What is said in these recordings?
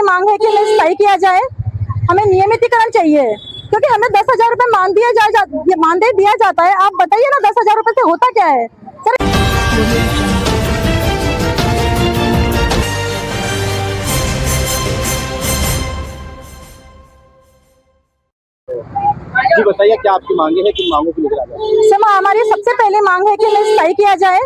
मांग है कि हमें स्थायी किया जाए, हमें नियमितीकरण चाहिए, क्योंकि हमें 10,000 रुपए मानदेय दिया जाता है। आप बताइए ना 10,000 रुपए से होता क्या है सर। जी बताइए क्या आपकी मांगे हैं, किन मांगों को लेकर आ जाए? सर हमारी सबसे पहली मांग है कि हमें स्थायी किया जाए,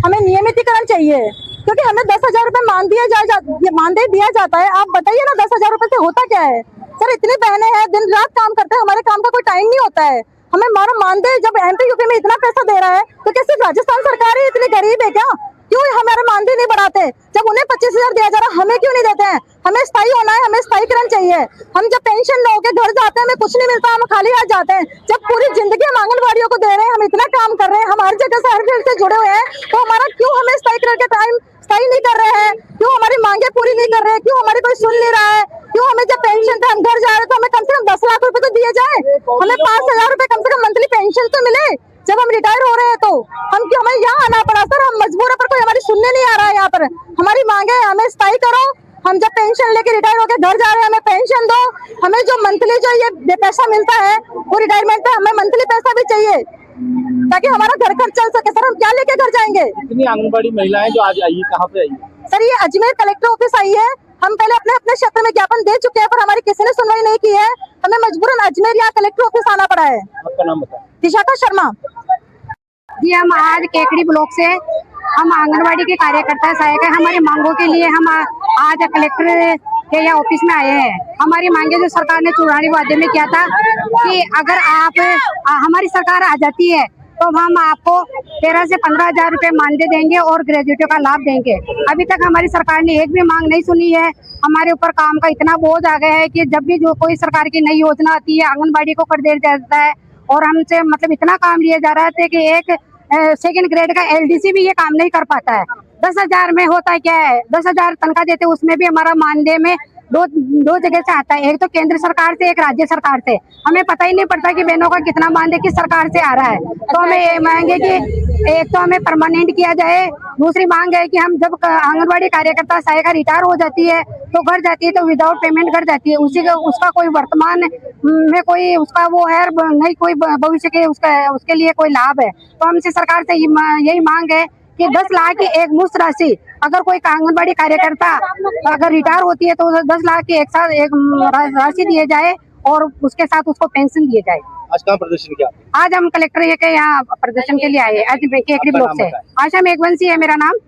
हमें नियमितीकरण चाहिए, क्योंकि हमें 10,000 रुपए मानदेय दिया जाता है। आप बताइए ना 10,000 रुपए से होता क्या है सर। इतनी बहनें हैं, दिन रात काम करते हैं, हमारे काम का कोई टाइम नहीं होता है। हमें हमारा मानदेय जब एमपी यूपी में इतना पैसा दे रहा है तो क्या सिर्फ राजस्थान सरकार ही इतनी गरीब है क्या? क्यों हमारे मानदेय नहीं बढ़ाते? जब उन्हें 25,000 दिया जा रहा है, हमें क्यों नहीं देते हैं? हमें स्थायी होना है, हमें स्थायीकरण चाहिए। हम जब पेंशन लोगे घर जाते हैं, हमें कुछ नहीं मिलता, हम खाली हाथ जाते हैं। जब पूरी जिंदगी हम आंगनबाड़ियों को दे रहे हैं, हम इतना काम कर रहे हैं, हम हर जगह से हर फील्ड से जुड़े हुए हैं, तो हमारा क्यों हमें स्थायीकरण के टाइम स्थायी नहीं कर रहे हैं? क्यों हमारी मांगे पूरी नहीं कर रहे हैं? क्यों हमारी कोई सुन नहीं रहा है? क्यों हमें जब पेंशन पे हम घर जा रहे हैं तो हमें कम से कम 10 लाख रुपए तो दिए जाए, हमें 5,000 रुपए कम से कम मंथली पेंशन तो मिले। जब हम रिटायर हो रहे हैं तो हमें यहाँ आना पड़ा सर, हम मजबूर है, पर कोई हमारी सुनने नहीं आ रहा है। यहाँ पर हमारी मांगे हमें स्थायी करो, हम जब पेंशन लेके रिटायर होकर घर जा रहे हैं, हमें पेंशन दो, हमें जो मंथली जो ये पैसा मिलता है वो रिटायरमेंट पे हमें मंथली पैसा भी चाहिए ताकि हमारा घर खर्च चल सके। सर हम क्या लेके घर जाएंगे? इतनी आंगनबाड़ी महिलाएं जो आज आई, कहाँ पे आई? सर ये अजमेर कलेक्टर ऑफिस आई है। हम पहले अपने अपने क्षेत्र में ज्ञापन दे चुके हैं, पर हमारी किसी ने सुनवाई नहीं की है। हमें मजबूरन अजमेर या कलेक्टर ऑफिस आना पड़ा है। आपका नाम बताएं। विशाखा शर्मा जी। हम आज केकड़ी ब्लॉक से हम आंगनवाड़ी के कार्यकर्ता सहायक है। हमारी मांगों के लिए हम आज कलेक्टर के यहाँ ऑफिस में आए हैं। हमारी मांगे जो सरकार ने चुनावी वादे में किया था कि अगर आप हमारी सरकार आ जाती है तो हम आपको 13 से 15,000 रुपए मानदेय देंगे और ग्रेजुएटों का लाभ देंगे। अभी तक हमारी सरकार ने एक भी मांग नहीं सुनी है। हमारे ऊपर काम का इतना बोझ आ गया है कि जब भी जो कोई सरकार की नई योजना आती है आंगनबाड़ी को कर दिया जाता है, और हमसे मतलब इतना काम लिया जा रहा है कि एक सेकंड ग्रेड का एलडीसी भी ये काम नहीं कर पाता है। 10,000 में होता क्या है, 10,000 तनख्वाह देते, उसमें भी हमारा मानदेय में दो जगह से आता है, एक तो केंद्र सरकार से, एक राज्य सरकार से। हमें पता ही नहीं पड़ता कि बहनों का कितना मानदेय किस सरकार से आ रहा है। तो हमें ये मांगे कि एक तो हमें परमानेंट किया जाए, दूसरी मांग है कि हम जब आंगनबाड़ी कार्यकर्ता सहायिका रिटायर हो जाती है तो घर जाती है तो विदाउट पेमेंट घर जाती है, उसका कोई वर्तमान में कोई उसका वो है नहीं, कोई भविष्य के उसके लिए कोई लाभ है। तो हमसे सरकार से यही मांग है कि 10 लाख की एक मुश्त राशि, अगर कोई आंगनबाड़ी कार्यकर्ता अगर रिटायर होती है तो 10 लाख की एक साथ एक राशि दिए जाए और उसके साथ उसको पेंशन दिए जाए। आज कहाँ प्रदर्शन किया? आज हम कलेक्टर के यहाँ प्रदर्शन के लिए आए, आज केकड़ी ब्लॉक से। आशा मेघवंशी है मेरा नाम।